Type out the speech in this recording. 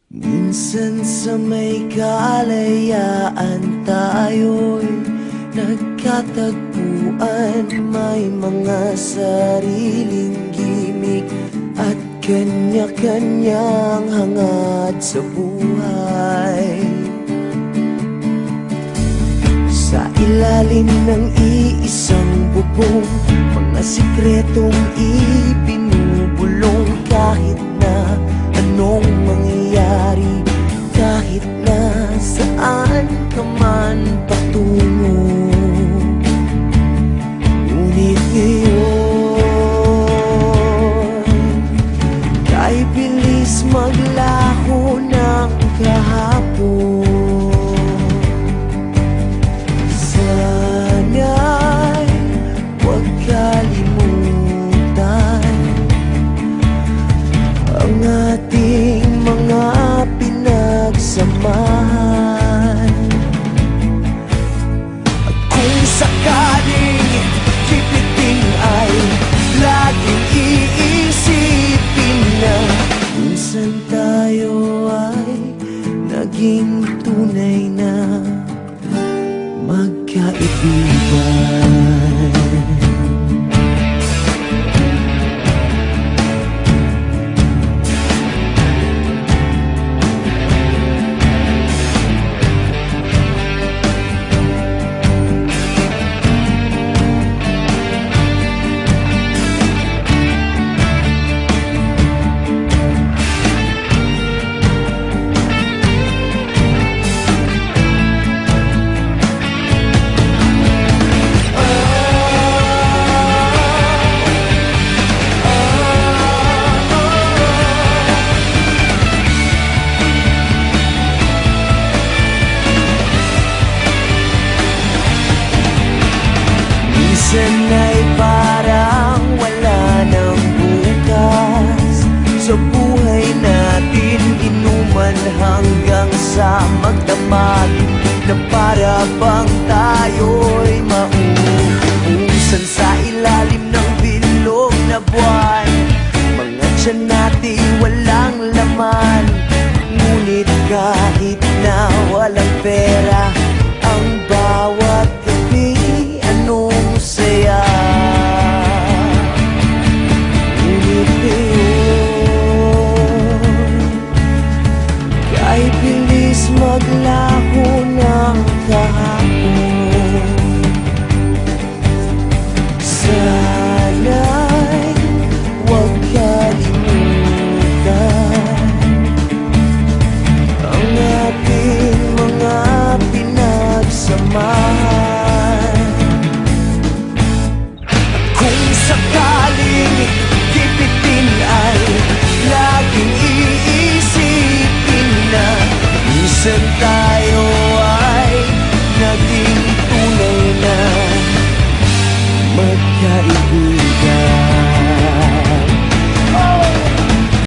Minsan sa may kalayaan tayo'y nagkatagpuan. May mga sariling gimik at kanya-kanyang hangad sa buhay. Sa ilalim ng iisang bubong, mga sikretong ipinubulong. Kahit na anong mangyayari, kahit na saan ka man patungo, ngunit ngayon kay bilis maglaho ng kahapon. Sana'y huwag kalimutan ang ating mga pinagsamahan. At kung sakaling kipiting ay laging iisipin na minsan tayo ay naging tunay na magkaibigan. Minsan ay parang wala ng bukas sa buhay natin, inuman hanggang sa magdamag, na para bang tayo'y mauubusan sa ilalim ng bilog na buwan. Mga tiyan natin walang laman, ngunit kahit na walang pera, ang bawat gabi anong saya. Ngunit ngayon kay bilis maglaho ng kahapon. Sana'y huwag kalimutan ang ating mga pinagsamahan. Kung sakaling kipitin ay